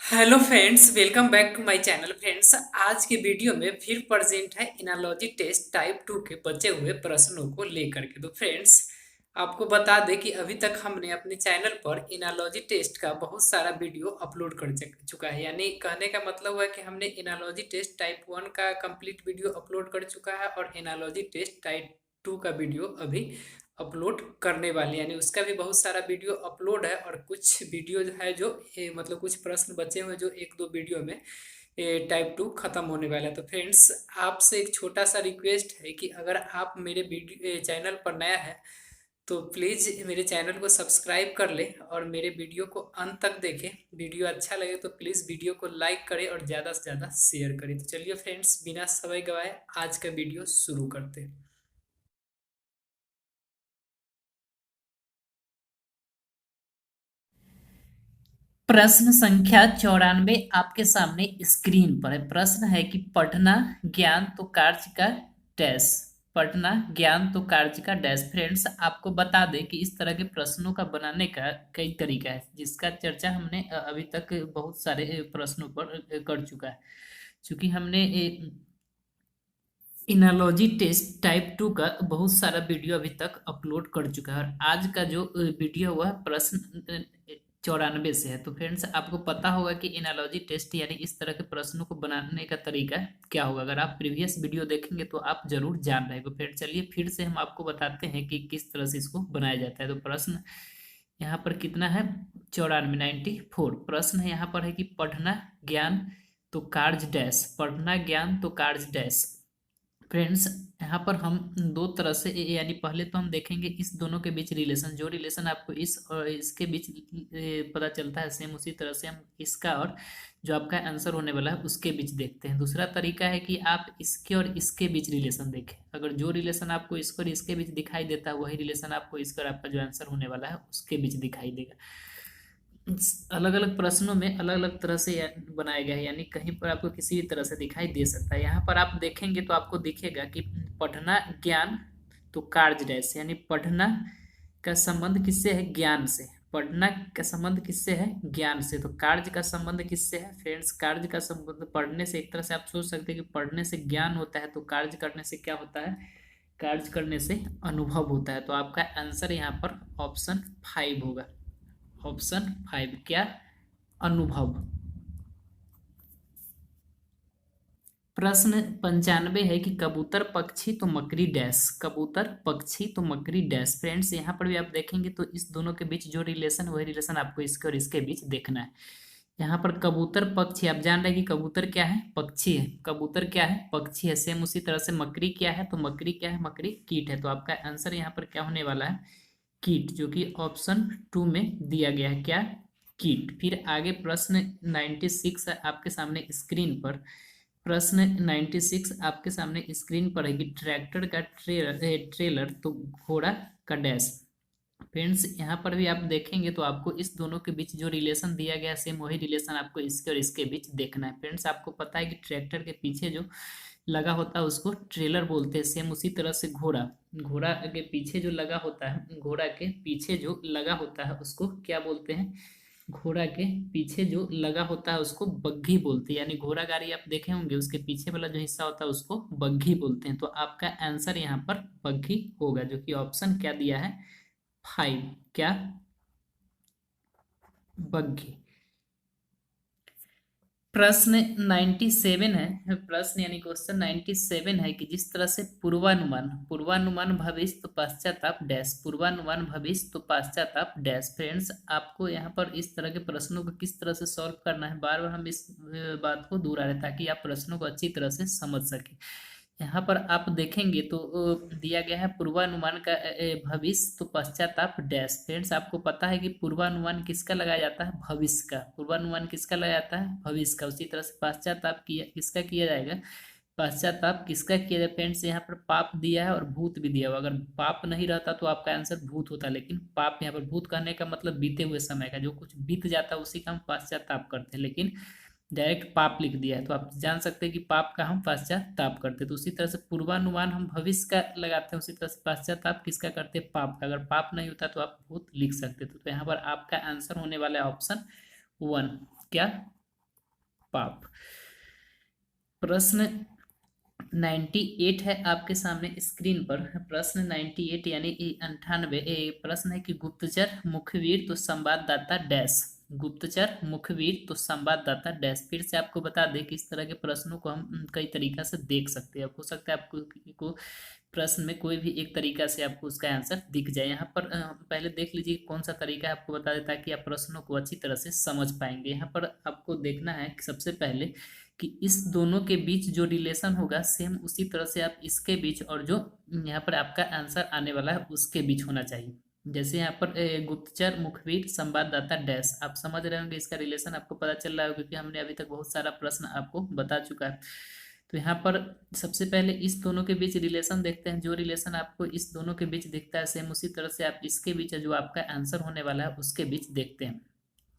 Hello friends, welcome back to my channel. Friends, आज के video में फिर प्रेजेंट है एनालॉजी टेस्ट टाइप 2 के बचे हुए प्रश्नों को लेकर के। तो फ्रेंड्स, आपको बता दें कि अभी तक हमने अपने चैनल पर एनालॉजी टेस्ट का बहुत सारा वीडियो अपलोड कर चुका है। यानी कहने का मतलब है कि हमने एनालॉजी टेस्ट टाइप 1 का कंप्लीट वीडियो अपलोड कर चुका है और एनालॉजी टेस्ट टाइप 2 का वीडियो अभी अपलोड करने वाली, यानी उसका भी बहुत सारा वीडियो अपलोड है। और कुछ वीडियो जो है जो मतलब कुछ प्रश्न बचे हुए जो एक दो वीडियो में टाइप 2 खत्म होने वाला है। तो फ्रेंड्स, आपसे एक छोटा सा रिक्वेस्ट है कि अगर आप मेरे वीडियो चैनल पर नया है तो प्लीज़ मेरे चैनल को सब्सक्राइब कर ले और मेरे वीडियो को अंत तक देखें। वीडियो अच्छा लगे तो प्लीज़ वीडियो को लाइक करें और ज़्यादा से ज़्यादा शेयर करें। तो चलिए फ्रेंड्स, बिना समय गवाए आज का वीडियो शुरू करते हैं। प्रश्न संख्या 94 आपके सामने स्क्रीन पर है। प्रश्न है कि पढ़ना ज्ञान तो कार्य का डैश। पढ़ना ज्ञान तो कार्य का डैश। फ्रेंड्स, आपको बता दें कि इस तरह के प्रश्नों का बनाने का कई तरीका है, जिसका चर्चा हमने अभी तक बहुत सारे प्रश्नों पर कर चुका है। चूंकि हमने इनालॉजी टेस्ट टाइप 2 का बहुत सारा वीडियो अभी तक अपलोड कर चुका है और आज का जो वीडियो हुआ प्रश्न 94 से है। तो फ्रेंड्स, आपको पता होगा कि इनालॉजी टेस्ट यानी इस तरह के प्रश्नों को बनाने का तरीका क्या होगा। अगर आप प्रीवियस वीडियो देखेंगे तो आप जरूर जान रहे हो। फिर चलिए फिर से हम आपको बताते हैं कि किस तरह से इसको बनाया जाता है। तो प्रश्न यहाँ पर कितना है? 94, 94। प्रश्न है यहाँ पर है कि पढ़ना ज्ञान तो कार्य डैश। पढ़ना ज्ञान तो कार्य डैश। फ्रेंड्स, यहाँ पर हम दो तरह से यानी पहले तो हम देखेंगे इस दोनों के बीच रिलेशन। जो रिलेशन आपको इस और इसके बीच पता चलता है, सेम उसी तरह से हम इसका और जो आपका आंसर होने वाला है उसके बीच देखते हैं। दूसरा तरीका है कि आप इसके और इसके बीच रिलेशन देखें। अगर जो रिलेशन आपको इसके और इसके बीच दिखाई देता है वही रिलेशन आपको इसका और आपका जो आंसर होने वाला है उसके बीच दिखाई देगा। अलग अलग प्रश्नों में अलग अलग तरह से बनाया गया है, यानी कहीं पर आपको किसी भी तरह से दिखाई दे सकता है। यहाँ पर आप देखेंगे तो आपको दिखेगा कि पढ़ना ज्ञान तो कार्य डैश, यानी पढ़ना का संबंध किससे है? ज्ञान से। पढ़ना का संबंध किससे है? ज्ञान से। तो कार्य का संबंध किससे है? फ्रेंड्स, कार्य का संबंध पढ़ने से, एक तरह से आप सोच सकते हैं कि पढ़ने से ज्ञान होता है तो कार्य करने से क्या होता है? कार्य करने से अनुभव होता है। तो आपका आंसर यहाँ पर ऑप्शन 5 होगा। ऑप्शन 5 क्या? अनुभव। प्रश्न 95 है कि कबूतर पक्षी तो मकड़ी डैश। कबूतर पक्षी तो मकड़ी डैश। फ्रेंड्स, यहाँ पर भी आप देखेंगे तो इस दोनों के बीच जो रिलेशन वही रिलेशन आपको इसके और इसके बीच देखना है। यहाँ पर कबूतर पक्षी, आप जान रहे हैं कि कबूतर क्या है? पक्षी है। कबूतर क्या है? पक्षी है। सेम उसी तरह से मकड़ी क्या है? तो मकड़ी क्या है? मकड़ी कीट है। तो आपका आंसर यहाँ पर क्या होने वाला है? कीट, जो कि ऑप्शन 2 में दिया गया है। क्या? कीट। फिर आगे प्रश्न 96 है आपके सामने स्क्रीन पर। प्रश्न 96 आपके सामने स्क्रीन पर है कि ट्रैक्टर का ट्रेलर तो घोड़ा का डैश। फ्रेंड्स, यहाँ पर भी आप देखेंगे तो आपको इस दोनों के बीच जो रिलेशन दिया गया है सेम वही रिलेशन आपको इसके और इसके बीच देखना है। फ्रेंड्स, आपको पता है कि ट्रैक्टर के पीछे जो लगा होता है उसको ट्रेलर बोलते हैं। सेम उसी तरह से घोड़ा, घोड़ा के पीछे जो लगा होता है, घोड़ा के पीछे जो लगा होता है उसको क्या बोलते हैं? घोड़ा के पीछे जो लगा होता है उसको बग्घी बोलते हैं। यानी घोड़ा गाड़ी आप देखे होंगे, उसके पीछे वाला जो हिस्सा होता है उसको बग्घी बोलते हैं। तो आपका आंसर यहाँ पर बग्घी होगा, जो कि ऑप्शन क्या दिया है? 5। क्या? बग्घी। प्रश्न 97 है। प्रश्न यानी क्वेश्चन 97 है कि जिस तरह से पूर्वानुमान, पूर्वानुमान भविष्य तो पश्चाताप डैश। पूर्वानुमान भविष्य तो पश्चाताप डैश। फ्रेंड्स, आपको यहाँ पर इस तरह के प्रश्नों को किस तरह से सॉल्व करना है, बार बार हम इस बात को दोहरा रहे ताकि आप प्रश्नों को अच्छी तरह से समझ सकें। यहाँ पर आप देखेंगे तो दिया गया है पूर्वानुमान का भविष्य तो पश्चाताप डैश। फ्रेंड्स, आपको पता है कि पूर्वानुमान किसका लगाया जाता है? भविष्य का। पूर्वानुमान किसका लगाया जाता है? भविष्य का। उसी तरह से पश्चाताप किया किसका किया जाएगा? पश्चाताप किसका किया जाए? फ्रेंड्स, यहाँ पर पाप दिया है और भूत भी दिया हुआ। अगर पाप नहीं रहता तो आपका आंसर भूत होता, लेकिन पाप यहाँ पर, भूत कहने का मतलब बीते हुए समय का, जो कुछ बीत जाता है उसी का हम पश्चाताप करते हैं, लेकिन डायरेक्ट पाप लिख दिया है तो आप जान सकते हैं कि पाप का हम पश्चाताप करते हैं। तो उसी तरह से पूर्वानुमान हम भविष्य का लगाते हैं, उसी तरह से पश्चाताप किसका करते हैं? पाप का। अगर पाप नहीं होता तो आप भूत लिख सकते थे। तो यहाँ पर आपका आंसर होने वाला है ऑप्शन 1। क्या? पाप। प्रश्न 98 है आपके सामने स्क्रीन पर। प्रश्न 98 यानी 98 प्रश्न है कि गुप्तचर मुखबिर तो संवाददाता डैश। गुप्तचर मुखबिर तो संवाददाता डैश। फिर से आपको बता दें कि इस तरह के प्रश्नों को हम कई तरीका से देख सकते हैं। हो सकता है आपको प्रश्न में कोई भी एक तरीका से आपको उसका आंसर दिख जाए। यहाँ पर पहले देख लीजिए कौन सा तरीका है, आपको बता देता है कि आप प्रश्नों को अच्छी तरह से समझ पाएंगे। यहाँ पर आपको देखना है कि सबसे पहले कि इस दोनों के बीच जो रिलेशन होगा सेम उसी तरह से आप इसके बीच और जो यहाँ पर आपका आंसर आने वाला है उसके बीच होना चाहिए। जैसे यहाँ पर गुप्तचर मुखबिर संवाददाता डैश, आप समझ रहे होंगे इसका रिलेशन आपको पता चल रहा है क्योंकि हमने अभी तक बहुत सारा प्रश्न आपको बता चुका है। तो यहाँ पर सबसे पहले इस दोनों के बीच रिलेशन देखते हैं। जो रिलेशन आपको इस दोनों के बीच दिखता है सेम उसी तरह से आप इसके बीच जो आपका आंसर होने वाला है उसके बीच देखते हैं।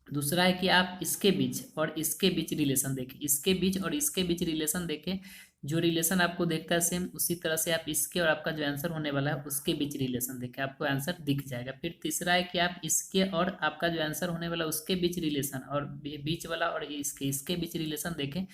दूसरा है कि आप इसके बीच और इसके बीच रिलेशन देखें। इसके बीच और इसके बीच रिलेशन देखें, जो रिलेशन आपको देखता है सेम उसी तरह से आप इसके और आपका जो आंसर होने वाला है उसके बीच रिलेशन देखें, आपको आंसर दिख जाएगा। फिर तीसरा है कि आप इसके और आपका जो आंसर होने वाला है उसके बीच रिलेशन और बीच वाला और इसके बीच रिलेशन देखें।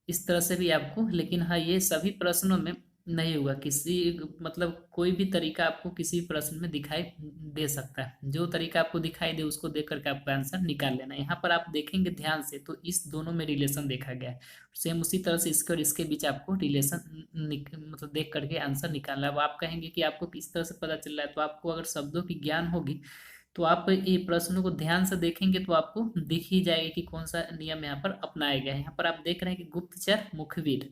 इस तरह से भी आपको, लेकिन हाँ ये सभी प्रश्नों में नहीं होगा। किसी मतलब कोई भी तरीका आपको किसी प्रश्न में दिखाई दे सकता है। जो तरीका आपको दिखाई दे उसको देख करके आपका आंसर निकाल लेना। यहाँ पर आप देखेंगे ध्यान से तो इस दोनों में रिलेशन देखा गया है। सेम उसी तरह से इसके और इसके बीच आपको रिलेशन मतलब देख करके आंसर निकालना है। अब आप कहेंगे कि आपको किस तरह से पता चल रहा है, तो आपको अगर शब्दों की ज्ञान होगी तो आप ये प्रश्नों को ध्यान से देखेंगे तो आपको दिख ही जाएगा कि कौन सा नियम यहाँ पर अपनाया गया है। यहाँ पर आप देख रहे हैं कि गुप्तचर मुखबिर।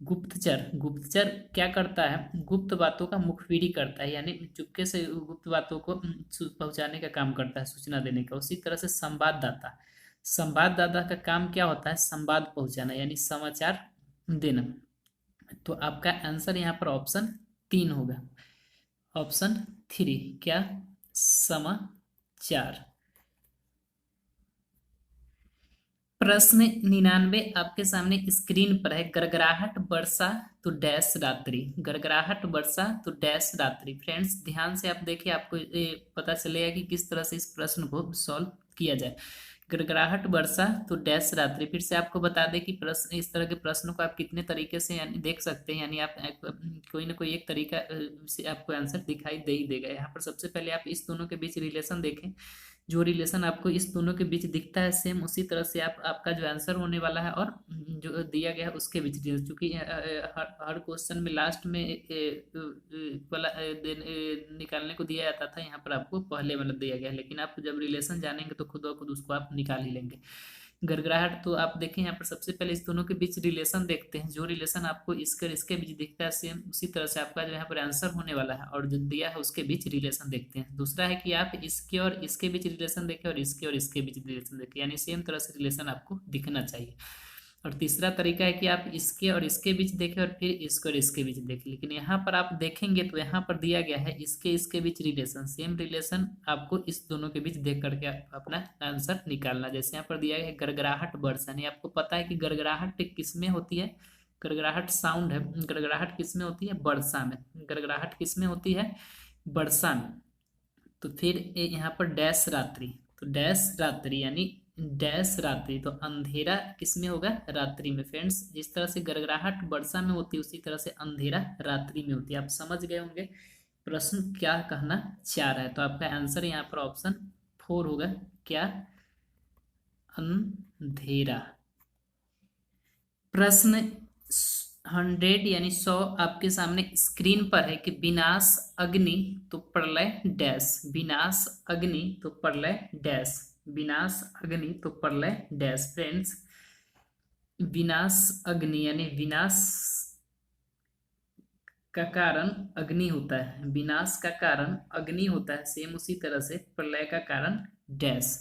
गुप्तचर गुप्तचर क्या करता है, गुप्त बातों का मुखबिरी करता है, यानी चुपके से गुप्त बातों को पहुंचाने का काम करता है, सूचना देने का। उसी तरह से संवाददाता, संवाददाता का काम क्या होता है, संवाद पहुंचाना यानी समाचार देना। तो आपका आंसर यहाँ पर ऑप्शन 3 होगा। ऑप्शन 3 क्या, समाचार। प्रश्न 99 आपके सामने स्क्रीन पर है। गड़गड़ाहट वर्षा तो डैश रात्रि। गड़गड़ाहट वर्षा तो डैश रात्रि। फ्रेंड्स ध्यान से आप देखिए, आपको ये पता चलेगा कि किस तरह से इस प्रश्न को सॉल्व किया जाए। गड़गड़ाहट वर्षा तो डैश रात्रि। फिर से आपको बता दें कि प्रश्न, इस तरह के प्रश्नों को आप कितने तरीके से यानी देख सकते हैं, यानी आप कोई ना कोई एक तरीका से आपको आंसर दिखाई दे ही देगा। यहाँ पर सबसे पहले आप इस दोनों के बीच रिलेशन देखें। जो रिलेशन आपको इस दोनों के बीच दिखता है सेम उसी तरह से आप आपका जो आंसर होने वाला है और जो दिया गया है उसके बीच, चूंकि हर क्वेश्चन में लास्ट में वाला निकालने को दिया जाता था, यहाँ पर आपको पहले वाला दिया गया है, लेकिन आप जब रिलेशन जानेंगे तो खुद ब खुद उसको आप निकाल ही लेंगे। गड़गड़ाहट तो आप देखें यहाँ पर सबसे पहले इस दोनों के बीच रिलेशन देखते हैं। जो रिलेशन आपको इसके और इसके बीच दिखता है सेम उसी तरह से आपका जो यहाँ पर आंसर होने वाला है और जो दिया है उसके बीच रिलेशन देखते हैं। दूसरा है कि आप इसके और इसके बीच रिलेशन देखें और इसके और इसके बीच रिलेशन देखें, यानी सेम तरह से रिलेशन आपको दिखना चाहिए। और तीसरा तरीका है कि आप इसके और इसके बीच देखें और फिर इसके और इसके बीच देखें। लेकिन यहाँ पर आप देखेंगे तो यहाँ पर दिया गया है इसके इसके बीच रिलेशन, सेम रिलेशन आपको इस दोनों के बीच देख करके अपना आंसर निकालना। जैसे यहाँ पर दिया गया है गड़गड़ाहट वर्षा, यानी आपको पता है कि गड़गड़ाहट किस में होती है, गड़गड़ाहट साउंड है। गड़गड़ाहट किस में होती है, वर्षा में। गड़गड़ाहट किस में होती है, वर्षा में। तो फिर यहाँ पर डैश रात्रि, तो डैश रात्रि यानी डैश रात्रि, तो अंधेरा किस में होगा, रात्रि में। फ्रेंड्स जिस तरह से गड़गड़ाहट वर्षा में होती है उसी तरह से अंधेरा रात्रि में होती है। आप समझ गए होंगे प्रश्न क्या कहना चाह रहा है। तो आपका आंसर यहाँ पर ऑप्शन 4 होगा, क्या, अंधेरा। प्रश्न 100 यानी 100 आपके सामने स्क्रीन पर है कि विनाश अग्नि तो प्रलय डैश। विनाश अग्नि तो प्रलय डैश। विनाश अग्नि तो प्रलय डैश। फ्रेंड्स विनाश अग्नि यानी विनाश का कारण अग्नि होता है, विनाश का कारण अग्नि होता है, सेम उसी तरह से प्रलय का कारण डैश।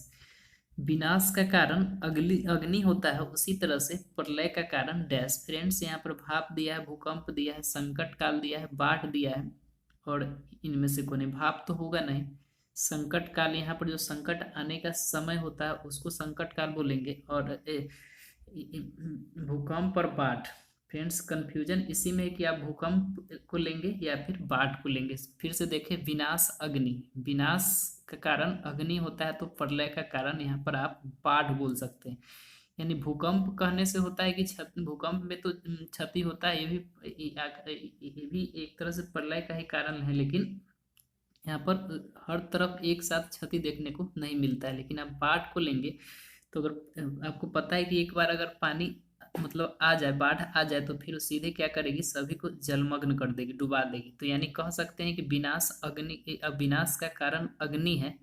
विनाश का कारण अग्नि होता है उसी तरह से प्रलय का कारण डैश। फ्रेंड्स यहाँ पर भाप दिया है, भूकंप दिया है, संकट काल दिया है, बाढ़ दिया है और इनमें से कोई नहीं। भाप तो होगा नहीं, संकट काल, यहाँ पर जो संकट आने का समय होता है उसको संकट काल बोलेंगे, और भूकंप और बाढ़। फ्रेंड्स कंफ्यूजन इसी में है कि आप भूकंप को लेंगे या फिर बाढ़ को लेंगे। फिर से देखें, विनाश अग्नि, विनाश का कारण अग्नि होता है तो प्रलय का कारण यहाँ पर आप बाढ़ बोल सकते हैं। यानी भूकंप कहने से होता है कि भूकंप में तो क्षति होता है, ये भी एक तरह से प्रलय का ही कारण है, लेकिन यहाँ पर हर तरफ एक साथ क्षति देखने को नहीं मिलता है। लेकिन आप बाढ़ को लेंगे तो अगर आपको पता है कि एक बार अगर पानी मतलब आ जाए, बाढ़ आ जाए, तो फिर वो सीधे क्या करेगी, सभी को जलमग्न कर देगी, डुबा देगी। तो यानी कह सकते हैं कि विनाश का कारण अग्नि है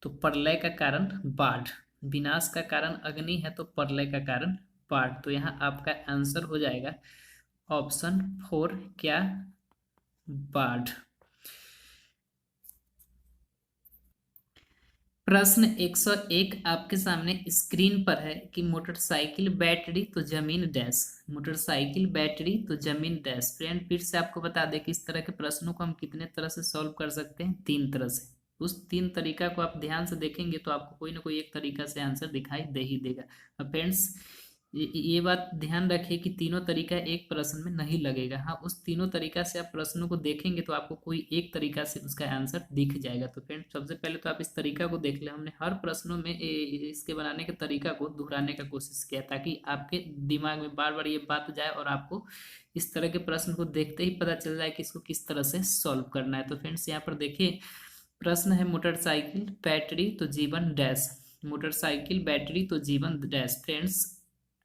तो प्रलय का कारण बाढ़। विनाश का कारण अग्नि है तो प्रलय का कारण बाढ़। तो यहाँ आपका आंसर हो जाएगा ऑप्शन 4, क्या, बाढ़। प्रश्न 101 आपके सामने स्क्रीन पर है कि मोटरसाइकिल बैटरी तो जमीन डैश। मोटरसाइकिल बैटरी तो जमीन डैश। फ्रेंड फिर से आपको बता दें कि इस तरह के प्रश्नों को हम कितने तरह से सॉल्व कर सकते हैं, 3 तरह से। उस 3 तरीका को आप ध्यान से देखेंगे तो आपको कोई ना कोई एक तरीका से आंसर दिखाई दे ही देगा। अब फ्रेंड्स ये बात ध्यान रखिए कि तीनों तरीका एक प्रश्न में नहीं लगेगा। हाँ, उस तीनों तरीका से आप प्रश्नों को देखेंगे तो आपको कोई एक तरीका से उसका आंसर दिख जाएगा। तो फ्रेंड्स सबसे पहले तो आप इस तरीका को देख ले। हमने हर प्रश्नों में इसके बनाने के तरीका को दोहराने का कोशिश किया ताकि आपके दिमाग में बार बार ये बात जाए और आपको इस तरह के प्रश्न को देखते ही पता चल जाए कि इसको किस तरह से सॉल्व करना है। तो फ्रेंड्स यहाँ पर देखिए, प्रश्न है मोटरसाइकिल बैटरी तो जीवन डैश। मोटरसाइकिल बैटरी तो जीवन डैश। फ्रेंड्स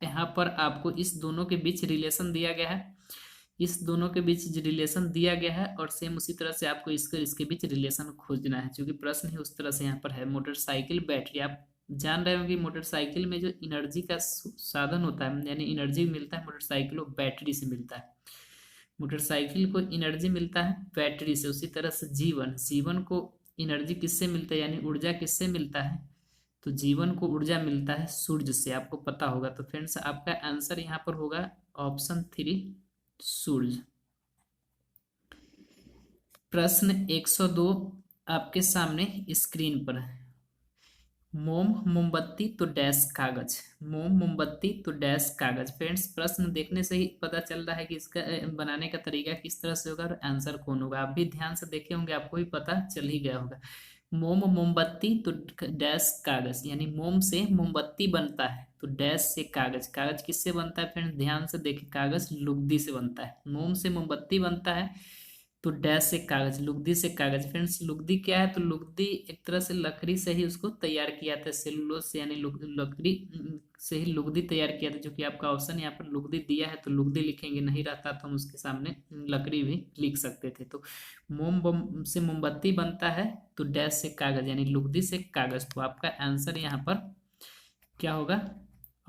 यहाँ पर आपको इस दोनों के बीच रिलेशन दिया गया है, इस दोनों के बीच रिलेशन दिया गया है, और सेम उसी तरह से आपको इसके बीच रिलेशन खोजना है, क्योंकि प्रश्न ही उस तरह से यहाँ पर है। मोटरसाइकिल बैटरी, आप जान रहे होंगे मोटरसाइकिल में जो एनर्जी का साधन होता है, यानी एनर्जी मिलता है मोटरसाइकिल को बैटरी से मिलता है। मोटरसाइकिल को एनर्जी मिलता है बैटरी से। उसी तरह से जीवन, जीवन को एनर्जी किससे मिलता है, यानी ऊर्जा किससे मिलता है, तो जीवन को ऊर्जा मिलता है सूर्य से, आपको पता होगा। तो फ्रेंड्स आपका आंसर यहाँ पर होगा ऑप्शन 3, सूर्य। प्रश्न 102 आपके सामने स्क्रीन पर है। मोम मोमबत्ती तो डैश कागज। मोम मोमबत्ती तो डैश कागज। फ्रेंड्स प्रश्न देखने से ही पता चल रहा है कि इसका बनाने का तरीका किस तरह से होगा और आंसर कौन होगा। आप भी ध्यान से देखे होंगे, आपको भी पता चल ही गया होगा। मोम मोमबत्ती तो डैश कागज, यानी मोम से मोमबत्ती बनता है तो डैश से कागज। कागज किससे बनता है फ्रेंड्स, ध्यान से देखिए, कागज लुगदी से बनता है। मोम से मोमबत्ती बनता है तो डैश से कागज, लुगदी से कागज। फ्रेंड्स लुगदी क्या है, तो लुगदी एक तरह से लकड़ी से ही उसको तैयार किया था, सेलुलोज से, यानी लकड़ी से ही लुगदी तैयार किया था। जो कि आपका ऑप्शन यहाँ पर लुगदी दिया है तो लुगदी लिखेंगे, नहीं रहता तो हम उसके सामने लकड़ी भी लिख सकते थे। तो मोम बम से मोमबत्ती बनता है तो डैश से कागज, यानी लुगदी से कागज। तो आपका आंसर यहाँ पर क्या होगा,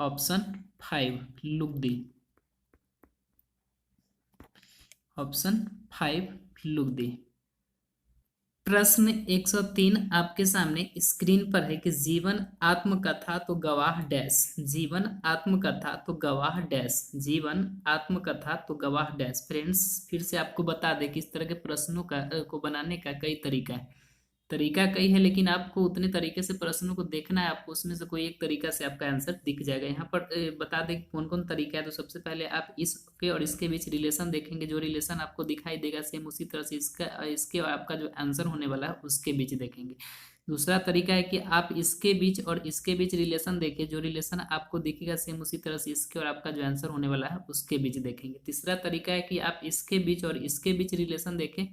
ऑप्शन 5, लुगदी। ऑप्शन 5, लुगदी। प्रश्न 103 आपके सामने स्क्रीन पर है कि जीवन आत्मकथा तो गवाह डैश। जीवन आत्मकथा तो गवाह डैश। जीवन आत्मकथा तो गवाह डैश। फ्रेंड्स फिर से आपको बता दें कि इस तरह के प्रश्नों को बनाने का कई तरीका है। तरीका कई है, लेकिन आपको उतने तरीके से प्रश्नों को देखना है, आपको उसमें से कोई एक तरीका से आपका आंसर दिख जाएगा। यहाँ पर बता दें कि कौन कौन तरीका है। तो सबसे पहले आप इसके और इसके बीच रिलेशन देखेंगे, जो रिलेशन आपको दिखाई देगा सेम उसी तरह से इसका इसके और आपका जो आंसर होने वाला है उसके बीच देखेंगे। दूसरा तरीका है कि आप इसके बीच और इसके बीच रिलेशन देखिए, जो रिलेशन आपको दिखेगा सेम उसी तरह से इसके और आपका जो आंसर होने वाला है उसके बीच देखेंगे। तीसरा तरीका है कि आप इसके बीच और इसके बीच रिलेशन देखें,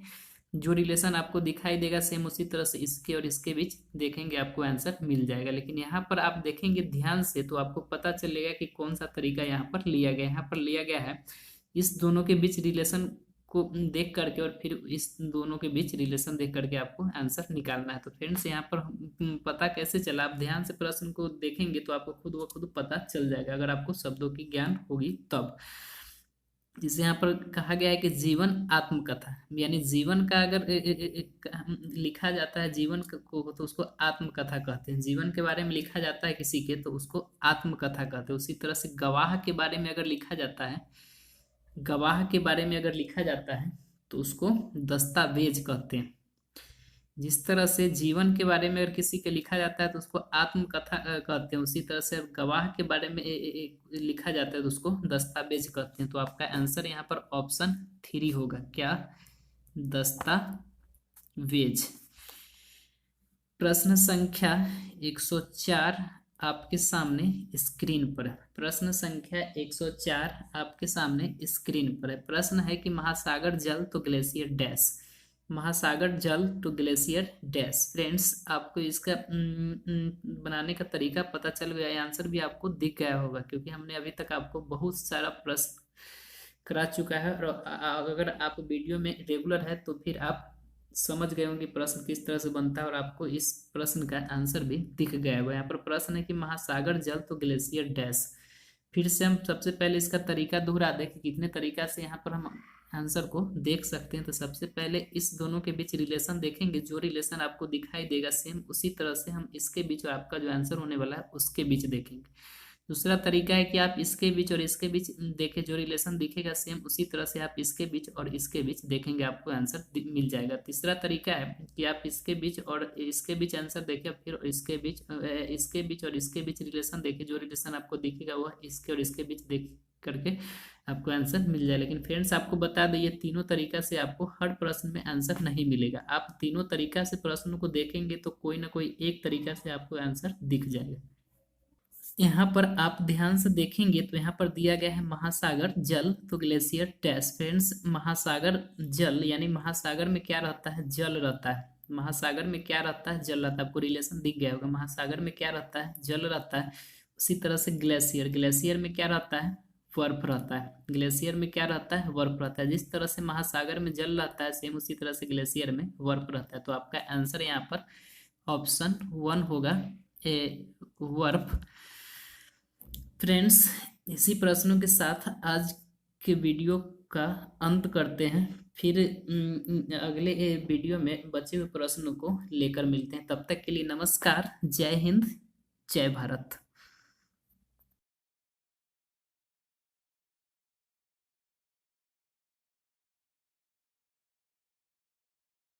जो रिलेशन आपको दिखाई देगा सेम उसी तरह से इसके और इसके बीच देखेंगे, आपको आंसर मिल जाएगा। लेकिन यहाँ पर आप देखेंगे ध्यान से तो आपको पता चलेगा कि कौन सा तरीका यहाँ पर लिया गया है। यहाँ पर लिया गया है इस दोनों के बीच रिलेशन को देख करके और फिर इस दोनों के बीच रिलेशन देख करके आपको आंसर निकालना है। तो फ्रेंड्स यहाँ पर पता कैसे चला, आप ध्यान से प्रश्न को देखेंगे तो आपको खुद व खुद पता चल जाएगा, अगर आपको शब्दों की ज्ञान होगी तब। जिसे यहाँ पर कहा गया है कि जीवन आत्मकथा, यानी जीवन का अगर लिखा जाता है जीवन को तो उसको आत्मकथा कहते हैं। जीवन के बारे में लिखा जाता है किसी के तो उसको आत्मकथा कहते हैं। उसी तरह से गवाह के बारे में अगर लिखा जाता है, गवाह के बारे में अगर लिखा जाता है तो उसको दस्तावेज कहते हैं। जिस तरह से जीवन के बारे में अगर किसी के लिखा जाता है तो उसको आत्मकथा कहते हैं, उसी तरह से गवाह के बारे में लिखा जाता है तो उसको दस्तावेज कहते हैं। तो आपका आंसर यहाँ पर ऑप्शन 3 होगा, क्या, दस्तावेज। प्रश्न संख्या 104 आपके सामने स्क्रीन पर है। प्रश्न संख्या 104 आपके सामने स्क्रीन पर है। प्रश्न है कि महासागर जल तो ग्लेशियर डैश। महासागर जल तो ग्लेशियर डैश। फ्रेंड्स, आपको इसका बनाने का तरीका पता चल गया है, आंसर भी आपको दिख गया होगा, क्योंकि हमने अभी तक आपको बहुत सारा प्रश्न करा चुका है। और अगर आप वीडियो में रेगुलर है तो फिर आप समझ गए होंगे प्रश्न किस तरह से बनता है, और आपको इस प्रश्न का आंसर भी दिख गया होगा। यहाँ पर प्रश्न है कि महासागर जल तो ग्लेशियर डैश। फिर से हम सबसे पहले इसका तरीका दोहरा दें कि कितने तरीका से यहाँ पर हम आंसर को देख सकते हैं। तो सबसे पहले इस दोनों के बीच रिलेशन देखेंगे, जो रिलेशन आपको दिखाई देगा सेम उसी तरह से हम इसके बीच और आपका जो आंसर होने वाला है उसके बीच देखेंगे। दूसरा तरीका है कि आप इसके बीच और इसके बीच देखें, जो रिलेशन दिखेगा सेम उसी तरह से आप इसके बीच और इसके बीच देखेंगे, आपको आंसर मिल जाएगा। तीसरा तरीका है कि आप इसके बीच और इसके बीच आंसर देखें, फिर इसके बीच और इसके बीच रिलेशन देखें, जो रिलेशन आपको दिखेगा वह इसके और इसके बीच देख करके आपको आंसर मिल जाए। लेकिन फ्रेंड्स, आपको बता दें ये तीनों तरीका से आपको हर प्रश्न में आंसर नहीं मिलेगा। आप तीनों तरीका से प्रश्नों को देखेंगे तो कोई ना कोई एक तरीका से आपको आंसर दिख जाएगा। यहाँ पर आप ध्यान से देखेंगे तो यहाँ पर दिया गया है महासागर जल तो ग्लेशियर डैश। फ्रेंड्स, महासागर जल यानी महासागर में क्या रहता है? जल रहता है। महासागर में क्या रहता है? जल रहता है। आपको रिलेशन दिख गया होगा। महासागर में क्या रहता है? जल रहता है। उसी तरह से ग्लेशियर, ग्लेशियर में क्या रहता है? बर्फ रहता है। ग्लेशियर में क्या रहता है? बर्फ रहता है। जिस तरह से महासागर में जल रहता है सेम उसी तरह से ग्लेशियर में बर्फ रहता है। तो आपका आंसर यहाँ पर ऑप्शन 1 होगा, बर्फ। फ्रेंड्स, इसी प्रश्नों के साथ आज के वीडियो का अंत करते हैं। फिर अगले वीडियो में बचे हुए प्रश्नों को लेकर मिलते हैं। तब तक के लिए नमस्कार, जय हिंद, जय भारत।